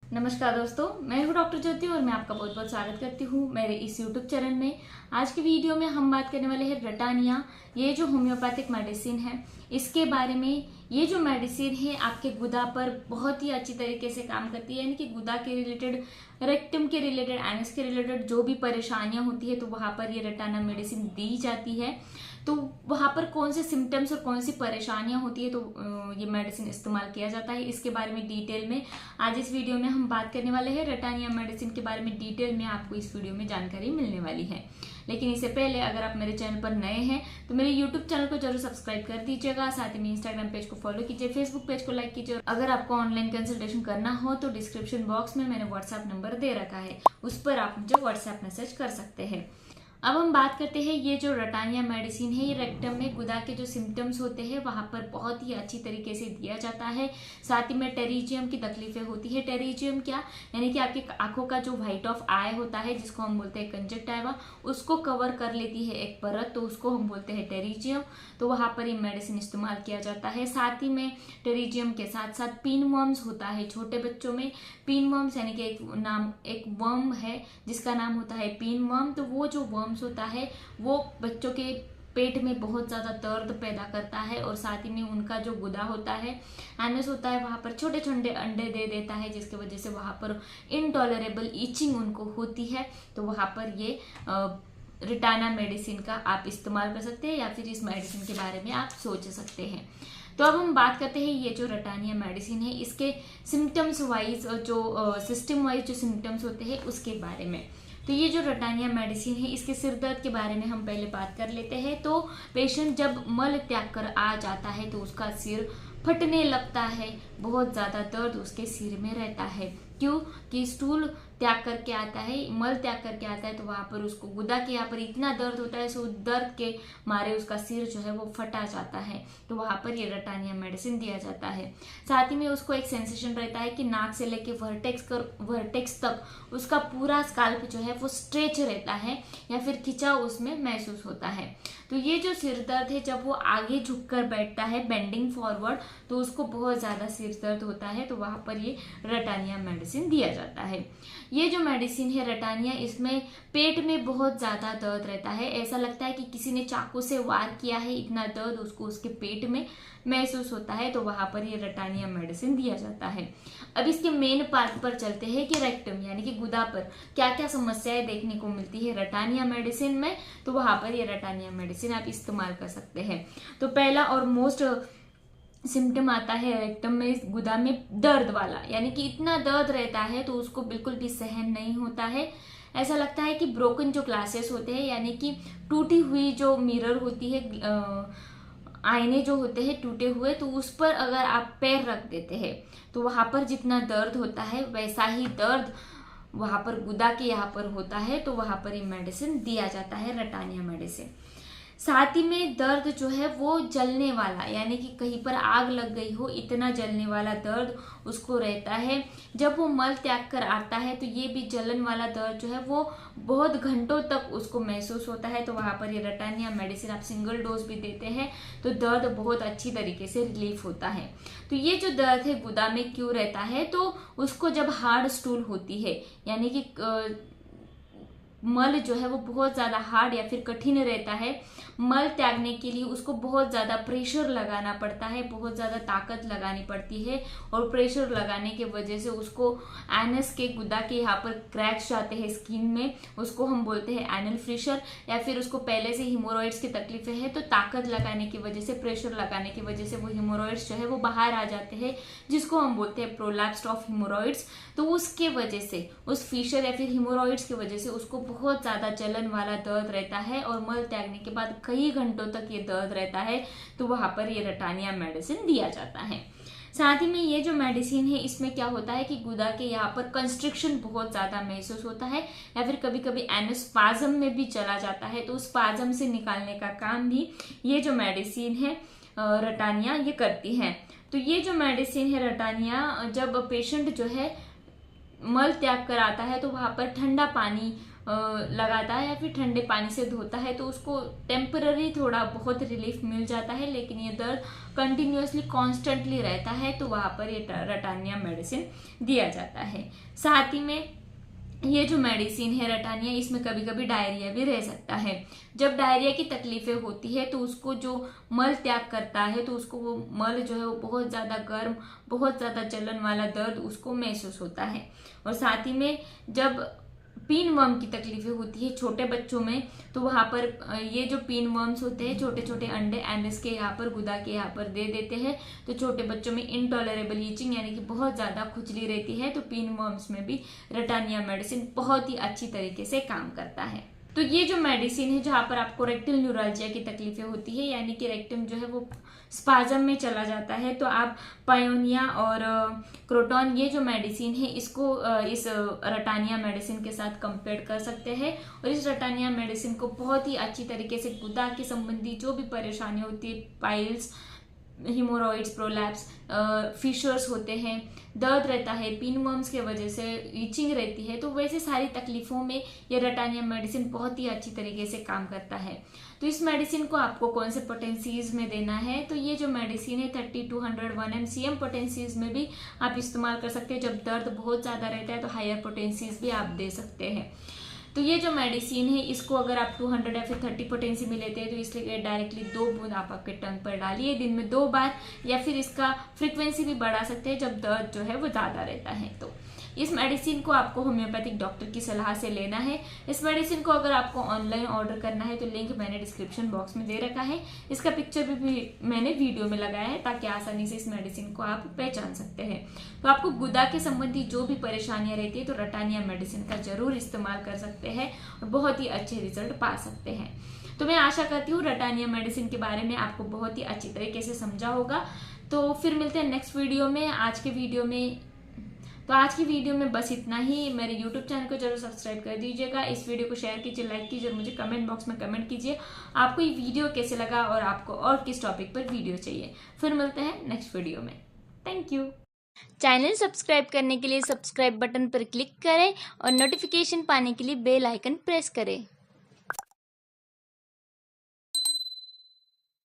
नमस्कार दोस्तों, मैं हूँ डॉक्टर ज्योति और मैं आपका बहुत बहुत स्वागत करती हूँ मेरे इस यूट्यूब चैनल में। आज की वीडियो में हम बात करने वाले हैं रटानिया। ये जो होम्योपैथिक मेडिसिन है इसके बारे में। ये जो मेडिसिन है आपके गुदा पर बहुत ही अच्छी तरीके से काम करती है, यानी कि गुदा के रिलेटेड, रेक्टम के रिलेटेड, एनस के रिलेटेड जो भी परेशानियां होती है तो वहां पर ये रटाना मेडिसिन दी जाती है। तो वहां पर कौन से सिम्टम्स और कौन सी परेशानियां होती है तो ये मेडिसिन इस्तेमाल किया जाता है, इसके बारे में डिटेल में आज इस वीडियो में हम बात करने वाले हैं। रटानिया मेडिसिन के बारे में डिटेल में आपको इस वीडियो में जानकारी मिलने वाली है। लेकिन इससे पहले अगर आप मेरे चैनल पर नए हैं तो मेरे यूट्यूब चैनल को जरूर सब्सक्राइब कर दीजिएगा, साथ ही में इंस्टाग्राम पेज को फॉलो कीजिए, फेसबुक पेज को लाइक कीजिए। अगर आपको ऑनलाइन कंसल्टेशन करना हो तो डिस्क्रिप्शन बॉक्स में मैंने व्हाट्सएप नंबर दे रखा है, उस पर आप मुझे व्हाट्सएप मैसेज कर सकते हैं। अब हम बात करते हैं, ये जो रटानिया मेडिसिन है ये रेक्टम में गुदा के जो सिम्टम्स होते हैं वहां पर बहुत ही अच्छी तरीके से दिया जाता है। साथ ही में टेरिजियम की तकलीफें होती है। टेरिजियम क्या, यानी कि आपकी आंखों का जो व्हाइट ऑफ आई होता है जिसको हम बोलते हैं कंजक्टिवा, उसको कवर कर लेती है एक परत, तो उसको हम बोलते हैं टेरिजियम। तो वहां पर ये मेडिसिन इस्तेमाल किया जाता है। साथ ही में टेरिजियम के साथ साथ पिनवर्म्स होता है छोटे बच्चों में। पिनवर्म्स यानी कि एक वर्म है जिसका नाम होता है पिनवर्म। तो वो जो वर्म्स होता है वो बच्चों के पेट में बहुत ज्यादा दर्द पैदा करता है, और साथ ही में उनका जो गुदा होता है, एनस होता है, वहां पर छोटे छोटे अंडे दे देता है, जिसकी वजह से वहां पर इनटॉलरेबल ईचिंग उनको होती है। तो वहां पर ये रिटाना मेडिसिन का आप इस्तेमाल कर सकते हैं, या फिर इस मेडिसिन के बारे में आप सोच सकते हैं। तो अब हम बात करते हैं ये जो रटानिया मेडिसिन है इसके सिम्टम्स वाइज, जो सिस्टम वाइज जो सिम्टम्स होते हैं उसके बारे में। तो ये जो रटानिया मेडिसिन है इसके सिर दर्द के बारे में हम पहले बात कर लेते हैं। तो पेशेंट जब मल त्याग कर आ जाता है तो उसका सिर फटने लगता है, बहुत ज्यादा दर्द उसके सिर में रहता है। क्यों कि स्टूल त्याग करके आता है, मल त्याग करके आता है, तो वहां पर उसको गुदा के यहाँ पर इतना दर्द होता है, सो दर्द के मारे उसका सिर जो है वो फटा जाता है। तो वहां पर ये रटानिया मेडिसिन दिया जाता है। साथ ही में उसको एक सेंसेशन रहता है कि नाक से लेके वर्टेक्स तक उसका पूरा स्काल्प जो है वो स्ट्रेच रहता है या फिर खिंचा उसमें महसूस होता है। तो ये जो सिर दर्द है जब वो आगे झुककर बैठता है, बेंडिंग फॉरवर्ड, तो उसको बहुत ज्यादा सिर दर्द होता है, तो वहां पर ये रटानिया मेडिसिन दिया जाता है। ये जो मेडिसिन है रटानिया, इसमें पेट में बहुत ज्यादा दर्द रहता है, ऐसा लगता है कि किसी ने चाकू से वार किया है, इतना दर्द उसको उसके पेट में महसूस होता है। तो वहां पर ये रटानिया मेडिसिन दिया जाता है। अब इसके मेन पार्ट पर चलते हैं कि रेक्टम यानी कि गुदा पर क्या क्या समस्याएं देखने को मिलती है रटानिया मेडिसिन में। तो वहां पर ये रटानिया मेडिसिन आप इस्तेमाल कर सकते हैं। तो पहला और मोस्ट सिम्टम आता है रेक्टम में, गुदा में दर्द वाला, यानी कि इतना दर्द रहता है तो उसको बिल्कुल भी सहन नहीं होता है। ऐसा लगता है कि ब्रोकन जो ग्लासेस होते हैं, यानी कि टूटी हुई जो मिरर होती है, आईने जो होते हैं टूटे हुए, तो उस पर अगर आप पैर रख देते हैं तो वहां पर जितना दर्द होता है वैसा ही दर्द वहां पर गुदा के यहाँ पर होता है। तो वहां पर ये मेडिसिन दिया जाता है रटानिया मेडिसिन। साथ ही में दर्द जो है वो जलने वाला, यानी कि कहीं पर आग लग गई हो इतना जलने वाला दर्द उसको रहता है। जब वो मल त्याग कर आता है तो ये भी जलन वाला दर्द जो है वो बहुत घंटों तक उसको महसूस होता है। तो वहां पर ये रटानिया मेडिसिन आप सिंगल डोज भी देते हैं तो दर्द बहुत अच्छी तरीके से रिलीफ होता है। तो ये जो दर्द है गुदा में क्यों रहता है, तो उसको जब हार्ड स्टूल होती है, यानी कि मल जो है वो बहुत ज्यादा हार्ड या फिर कठिन रहता है, मल त्यागने के लिए उसको बहुत ज्यादा प्रेशर लगाना पड़ता है, बहुत ज्यादा ताकत लगानी पड़ती है, और प्रेशर लगाने के वजह से उसको एनस के गुदा के यहाँ पर क्रैक्स जाते हैं स्किन में, उसको हम बोलते हैं एनल फिशर। या फिर उसको पहले से हिमोरॉइड्स की तकलीफें है तो ताकत लगाने की वजह से, प्रेशर लगाने की वजह से वो हिमोरॉइड्स जो है वो बाहर आ जाते हैं, जिसको हम बोलते हैं प्रोलैप्स ऑफ हिमोरॉइड्स। तो उसके वजह से, उस फिशर या फिर हिमोरॉइड्स की वजह से उसको बहुत ज्यादा जलन वाला दर्द रहता है, और मल त्यागने के बाद कई घंटों तक ये दर्द रहता है। तो वहां पर ये रटानिया मेडिसिन दिया जाता है। साथ ही में ये जो मेडिसिन है इसमें क्या होता है कि गुदा के यहाँ पर कंस्ट्रिक्शन बहुत ज्यादा महसूस होता है, या फिर कभी कभी एनस स्पाज्म में भी चला जाता है, तो उस स्पाज्म से निकालने का काम भी ये जो मेडिसिन है रटानिया ये करती है। तो ये जो मेडिसिन है रटानिया, जब पेशेंट जो है मल त्याग कर आता है तो वहां पर ठंडा पानी लगाता है या फिर ठंडे पानी से धोता है तो उसको टेम्पररी थोड़ा बहुत रिलीफ मिल जाता है, लेकिन ये दर्द कंटिन्यूअसली कॉन्स्टेंटली रहता है तो वहाँ पर ये रटानिया मेडिसिन दिया जाता है। साथ ही में ये जो मेडिसिन है रटानिया, इसमें कभी कभी डायरिया भी रह सकता है। जब डायरिया की तकलीफें होती है तो उसको जो मल त्याग करता है तो उसको वो मल जो है वो बहुत ज़्यादा गर्म, बहुत ज़्यादा जलन वाला दर्द उसको महसूस होता है। और साथ ही में जब पिन वर्म की तकलीफें होती है छोटे बच्चों में तो वहाँ पर ये जो पिन वर्म्स होते हैं छोटे छोटे अंडे एंडस के यहाँ पर गुदा के यहाँ पर दे देते हैं तो छोटे बच्चों में इनटॉलरेबल ईचिंग यानी कि बहुत ज़्यादा खुजली रहती है तो पिन वर्म्स में भी रटानिया मेडिसिन बहुत ही अच्छी तरीके से काम करता है। तो ये जो मेडिसिन है जहाँ पर आपको रेक्टल न्यूराल्जिया की तकलीफें होती है यानी कि रेक्टम जो है वो स्पाजम में चला जाता है तो आप पायोनिया और क्रोटॉन ये जो मेडिसिन है इसको इस रटानिया मेडिसिन के साथ कंपेयर कर सकते हैं। और इस रटानिया मेडिसिन को बहुत ही अच्छी तरीके से गुदा के संबंधी जो भी परेशानी होती है, पाइल्स, हिमोरॉइड्स, प्रोलैप्स, फिशर्स होते हैं, दर्द रहता है, पिन वर्म्स की वजह से ईचिंग रहती है, तो वैसे सारी तकलीफों में ये रटानिया मेडिसिन बहुत ही अच्छी तरीके से काम करता है। तो इस मेडिसिन को आपको कौन से पोटेंसीज में देना है, तो ये जो मेडिसिन है 30 to 101 mcm पोटेंसीज में भी आप इस्तेमाल कर सकते हैं। जब दर्द बहुत ज़्यादा रहता है तो हायर पोटेंसीज भी आप दे सकते हैं। तो ये जो मेडिसिन है इसको अगर आप 200 या फिर 30 पोटेंसी में लेते हैं तो इसलिए डायरेक्टली 2 बूंद आप आपके टंग पर डालिए दिन में 2 बार, या फिर इसका फ्रीक्वेंसी भी बढ़ा सकते हैं जब दर्द जो है वो ज़्यादा रहता है। तो इस मेडिसिन को आपको होम्योपैथिक डॉक्टर की सलाह से लेना है। इस मेडिसिन को अगर आपको ऑनलाइन ऑर्डर करना है तो लिंक मैंने डिस्क्रिप्शन बॉक्स में दे रखा है, इसका पिक्चर भी मैंने वीडियो में लगाया है ताकि आसानी से इस मेडिसिन को आप पहचान सकते हैं। तो आपको गुदा के संबंधी जो भी परेशानियां रहती है तो रटानिया मेडिसिन का जरूर इस्तेमाल कर सकते हैं और बहुत ही अच्छे रिजल्ट पा सकते हैं। तो मैं आशा करती हूँ रटानिया मेडिसिन के बारे में आपको बहुत ही अच्छी तरीके से समझा होगा। तो फिर मिलते हैं नेक्स्ट वीडियो में। आज की वीडियो में बस इतना ही। मेरे YouTube चैनल को जरूर सब्सक्राइब कर दीजिएगा, इस वीडियो को शेयर कीजिए, लाइक कीजिए और मुझे कमेंट बॉक्स में कमेंट कीजिए आपको ये वीडियो कैसे लगा और आपको और किस टॉपिक पर वीडियो चाहिए। फिर मिलते हैं नेक्स्ट वीडियो में। Thank you. चैनल सब्सक्राइब करने के लिए सब्सक्राइब बटन पर क्लिक करें और नोटिफिकेशन पाने के लिए बेल आइकन प्रेस करें।